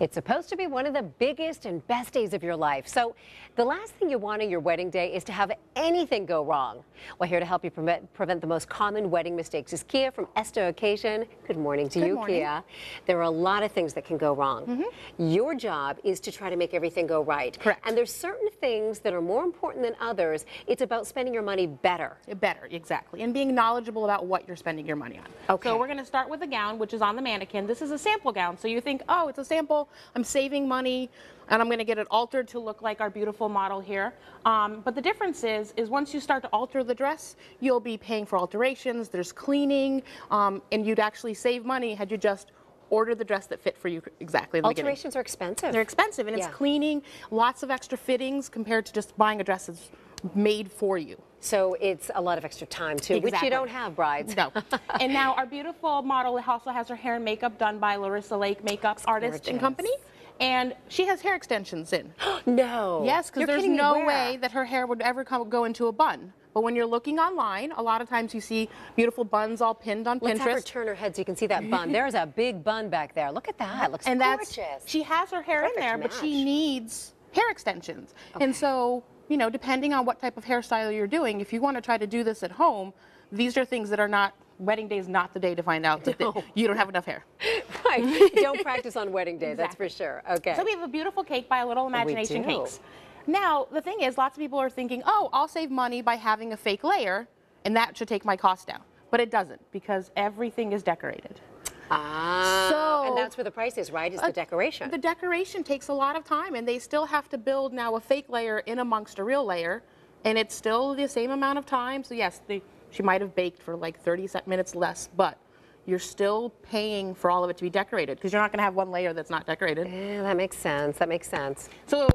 It's supposed to be one of the biggest and best days of your life. So the last thing you want on your wedding day is to have anything go wrong. Well, here to help you prevent the most common wedding mistakes is Kia from Estoccasions. Good morning to you, Kia. There are a lot of things that can go wrong. Your job is to try to make everything go right. Correct. And there's certain things that are more important than others. It's about spending your money better. Better, exactly. And being knowledgeable about what you're spending your money on. Okay. So we're going to start with a gown, which is on the mannequin. This is a sample gown. So you think, oh, it's a sample. I'm saving money, and I'm going to get it altered to look like our beautiful model here. But the difference is once you start to alter the dress, you'll be paying for alterations. There's cleaning, and you'd actually save money had you just ordered the dress that fit for you exactly in the beginning. Alterations are expensive. They're expensive, and it's cleaning, lots of extra fittings compared to just buying a dress that's made for you. So it's a lot of extra time, too, which you don't have, brides. No. And now our beautiful model also has her hair and makeup done by Larissa Lake Makeup Artist and Company. And she has hair extensions in. No. Yes, because there's no way that her hair would ever go into a bun. But when you're looking online, a lot of times you see beautiful buns all pinned on Pinterest. Let's have her turn her head so you can see that bun. There's a big bun back there. Look at that. It looks gorgeous. She has her hair in there, but she needs hair extensions. And so, you know, depending on what type of hairstyle you're doing, if you want to try to do this at home, these are things that are not, wedding day is not the day to find out that you don't have enough hair. Right. Don't practice on wedding day, that's for sure. Okay. So we have a beautiful cake by Little Imagination Cakes. Now, the thing is, lots of people are thinking, oh, I'll save money by having a fake layer, and that should take my cost down. But it doesn't, because everything is decorated. And that's where the price is, right? Is the decoration. The decoration takes a lot of time, and they still have to build now a fake layer in amongst a real layer, and it's still the same amount of time. So yes, she might have baked for like 30 minutes less, but you're still paying for all of it to be decorated, because you're not going to have one layer that's not decorated. Yeah, that makes sense. That makes sense. So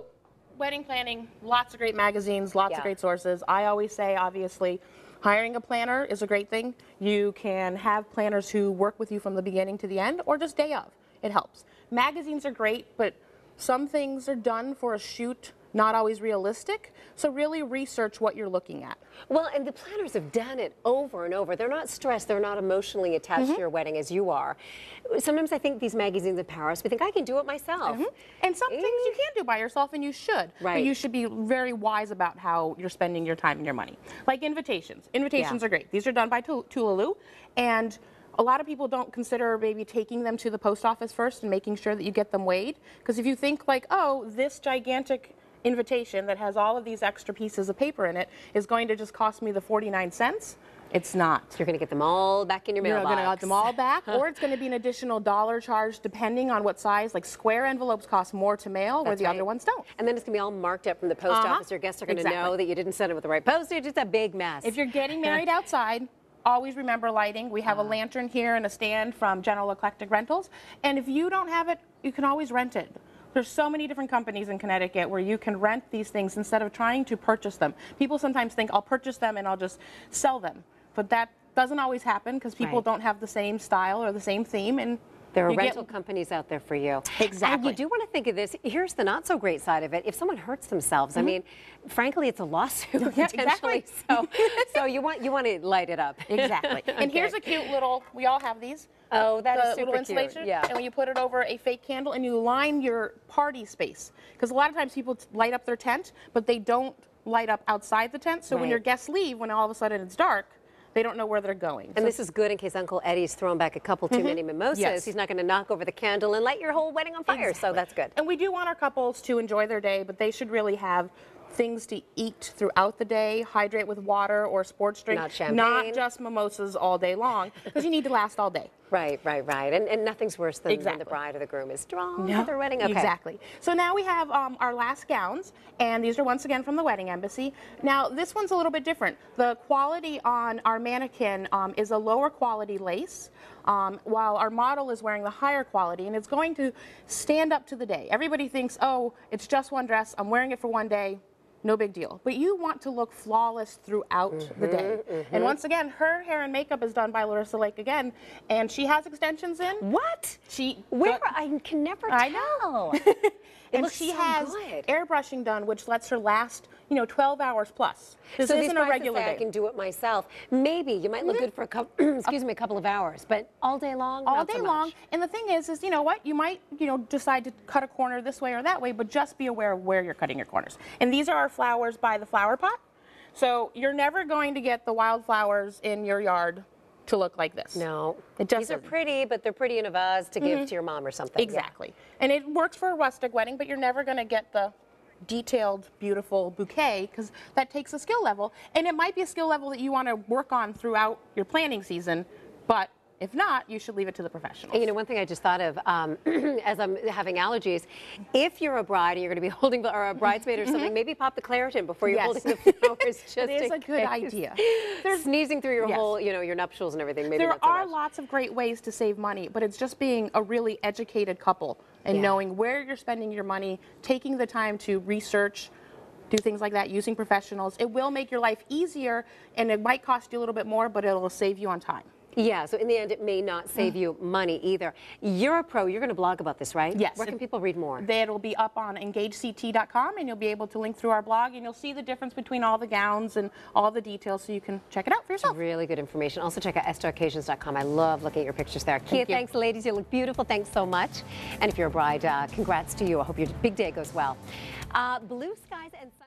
wedding planning, lots of great magazines, lots of great sources. I always say, obviously, hiring a planner is a great thing. You can have planners who work with you from the beginning to the end, or just day of. It helps. Magazines are great, but some things are done for a shoot, not always realistic. So really research what you're looking at. Well, and the planners have done it over and over. They're not stressed. They're not emotionally attached to your wedding as you are. Sometimes I think these magazines in Paris, we think I can do it myself. And some things you can do by yourself, and you should. Right. But you should be very wise about how you're spending your time and your money. Like invitations. Invitations are great. These are done by Tulaloo, and a lot of people don't consider maybe taking them to the post office first and making sure that you get them weighed. Because if you think like, oh, this gigantic invitation that has all of these extra pieces of paper in it is going to just cost me the 49 cents, it's not. You're going to get them all back in your mailbox. You're going to get them all back, or it's going to be an additional dollar charge depending on what size. Like square envelopes cost more to mail, where the other ones don't. And then it's going to be all marked up from the post office. Your guests are going to know that you didn't send it with the right postage. It's a big mess. If you're getting married outside, always remember lighting. We have a lantern here and a stand from Eclectic Rentals. And if you don't have it, you can always rent it. There's so many different companies in Connecticut where you can rent these things instead of trying to purchase them. People sometimes think, I'll purchase them and I'll just sell them. But that doesn't always happen, because people don't have the same style or the same theme. And there are rental companies out there for you. Exactly. And you do want to think of this. Here's the not so great side of it. If someone hurts themselves, I mean, frankly, it's a lawsuit potentially. So you want to light it up. Exactly. And here's a cute little. We all have these. Oh, that is super little installation. cute. Yeah. And when you put it over a fake candle and you line your party space, because a lot of times people light up their tent, but they don't light up outside the tent. So when your guests leave, when all of a sudden it's dark, they don't know where they're going. And this is good in case Uncle Eddie's thrown back a couple too many mimosas. Yes. He's not going to knock over the candle and light your whole wedding on fire. So that's good. And we do want our couples to enjoy their day, but they should really have things to eat throughout the day, hydrate with water or sports drink. Not champagne. Not just mimosas all day long, because you need to last all day. Right. And nothing's worse than when the bride or the groom is strong for their wedding. Okay. Exactly. So now we have our last gowns, and these are once again from the Wedding Embassy. Now this one's a little bit different. The quality on our mannequin is a lower quality lace, while our model is wearing the higher quality, and it's going to stand up to the day. Everybody thinks, oh, it's just one dress, I'm wearing it for one day. no big deal. But you want to look flawless throughout the day. And once again, her hair and makeup is done by Larissa Lake again, and she has extensions in. What? I can never tell. I know. And she has airbrushing done, which lets her last, 12 hours plus. This isn't a regular day. I can do it myself. Maybe you might look good for a couple, a couple of hours, but all day long, all not day so much. long. And the thing is you know what? You might, decide to cut a corner this way or that way, but just be aware of where you're cutting your corners. And these are our flowers by the flower pot. So you're never going to get the wildflowers in your yard to look like this. No. It just These are pretty, but they're pretty in a vase to give to your mom or something. Exactly. Yeah. And it works for a rustic wedding, but you're never going to get the detailed, beautiful bouquet because that takes a skill level. And it might be a skill level that you want to work on throughout your planning season, but if not, you should leave it to the professionals. And one thing I just thought of as I'm having allergies, if you're a bride and you're going to be holding, or a bridesmaid or something, maybe pop the Claritin before you're holding the flowers. Just it is a good idea. They're sneezing through your whole, your nuptials and everything. Maybe there are lots of great ways to save money, but it's just being a really educated couple and knowing where you're spending your money, taking the time to research, do things like that, using professionals. It will make your life easier, and it might cost you a little bit more, but it'll save you on time. Yeah, so in the end, it may not save you money either. You're a pro. You're going to blog about this, right? Yes. Where can people read more? It'll be up on engagect.com, and you'll be able to link through our blog, and you'll see the difference between all the gowns and all the details, so you can check it out for yourself. Really good information. Also, check out Estoccasions.com. I love looking at your pictures there. Kia, thanks, ladies. You look beautiful. Thanks so much. And if you're a bride, congrats to you. I hope your big day goes well. Blue skies and sun.